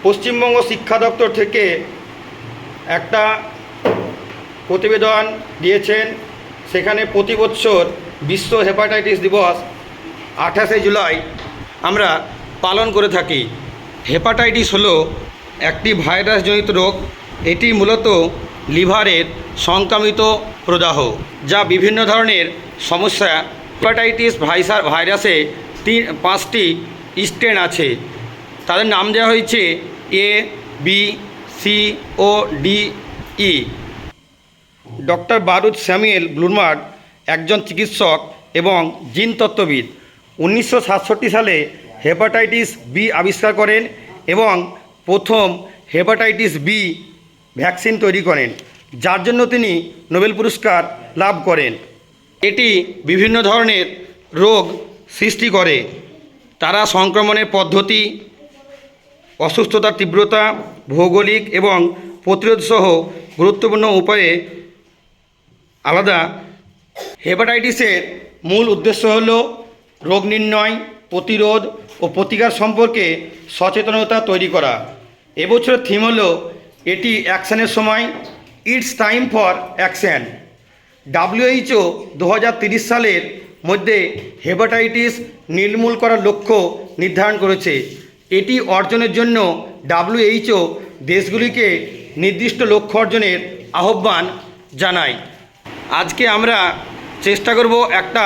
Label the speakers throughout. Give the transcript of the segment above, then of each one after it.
Speaker 1: পশ্চিমবঙ্গ শিক্ষা দপ্তর থেকে একটা প্রতিবেদন দিয়েছেন। সেখানে প্রতি বছর বিশ্ব হেপাটাইটিস দিবস 28শে জুলাই আমরা পালন করে থাকি। হেপাটাইটিস হলো একটি ভাইরাসজনিত রোগ। এটি মূলত লিভারের সংক্রামিত প্রদাহ, যা বিভিন্ন ধরনের সমস্যা। হেপাটাইটিস ভাইরাসে 5টি স্ট্রেন আছে। তাদের নাম দেওয়া হয়েছে A, B, C, O, D, E। Doctor বারুদ স্যামুয়েল ব্লুমবার্গ একজন চিকিৎসক এবং জিনতত্ত্ববিদ 1967 সালে হেপাটাইটিস বি আবিষ্কার করেন এবং প্রথম হেপাটাইটিস বি ভ্যাকসিন তৈরি করেন, যার জন্য তিনি নোবেল পুরস্কার লাভ করেন। এটি বিভিন্ন ধরনের রোগ সৃষ্টি করে। তারা সংক্রমণের পদ্ধতি, অসুস্থতার তীব্রতা, ভৌগোলিক এবং প্রতিরোধ সহ গুরুত্বপূর্ণ উপায়ে আলাদা। হেপাটাইটিসের মূল উদ্দেশ্য হল রোগ নির্ণয়, প্রতিরোধ ও প্রতিকার সম্পর্কে সচেতনতা তৈরি করা। এবছরের থিম হল এটি অ্যাকশনের সময়, it's time for action. WHO 2030 সালের মধ্যে হেপাটাইটিস নির্মূল করার লক্ষ্য নির্ধারণ করেছে। এটি অর্জনের জন্য WHO দেশগুলিকে নির্দিষ্ট লক্ষ্য অর্জনের আহ্বান জানায়। আজকে আমরা চেষ্টা করব একটা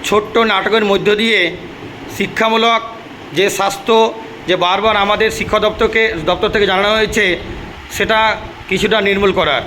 Speaker 1: ছোট্ট নাটকের মধ্য দিয়ে শিক্ষামূলক যে স্বাস্থ্য যে বারবার আমাদের শিক্ষা দপ্তর থেকে জানানো হয়েছে সেটা কিছুটা নির্মূল করার।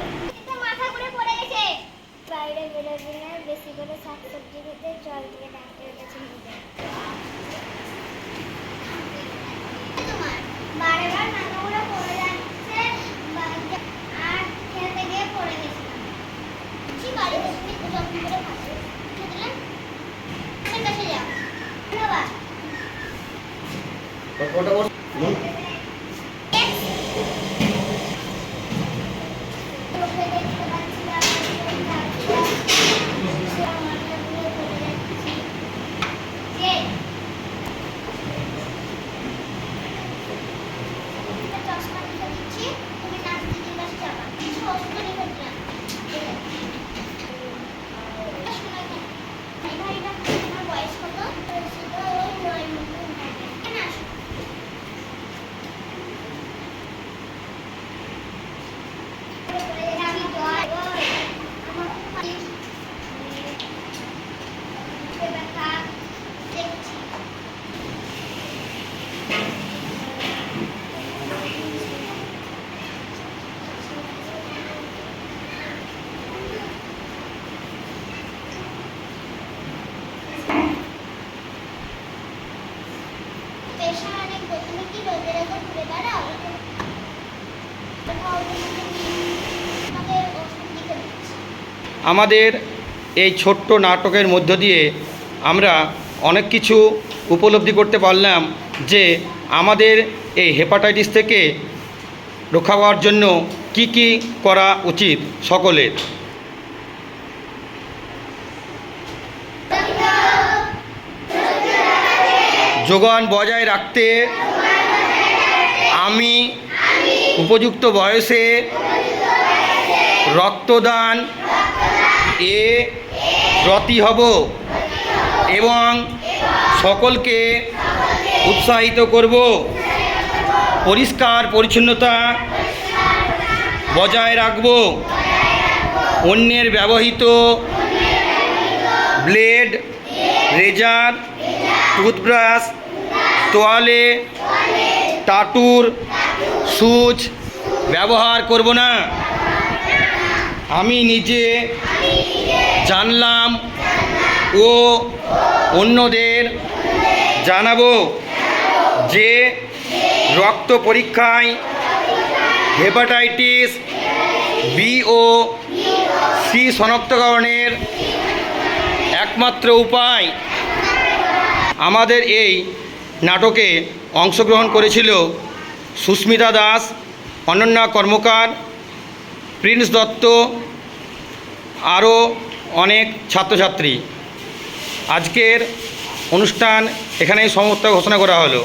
Speaker 1: আমাদের এই ছোট্ট নাটকের মধ্য দিয়ে আমরা অনেক কিছু উপলব্ধি করতে পারলাম যে আমাদের এই হেপাটাইটিস থেকে রক্ষা পাওয়ার জন্য কি কি করা উচিত সকলের। যোগান বজায় রাখতে আমি উপযুক্ত বয়সে রক্তদান এ ব্রতী হব এবং সকলকে উৎসাহিত করব। পরিষ্কার পরিচ্ছন্নতা বজায় রাখব। অন্যের ব্যবহৃত ব্লেড, রেজার, টুথব্রাশ, তোয়ালে, টাটুর, সুচ ব্যবহার করব না। আমি নিজে জানলাম ও অন্যদের জানাবো যে রক্ত পরীক্ষায় হেপাটাইটিস বি ও সি শনাক্তকরণের একমাত্র উপায়। আমাদের এই নাটকে অংশগ্রহণ করেছিল সুস্মিতা দাস, অনন্যা কর্মকার, প্রিন্স দত্ত, আরও অনেক ছাত্রছাত্রী। আজকের অনুষ্ঠান এখানেই সমাপ্ত ঘোষণা করা হলো।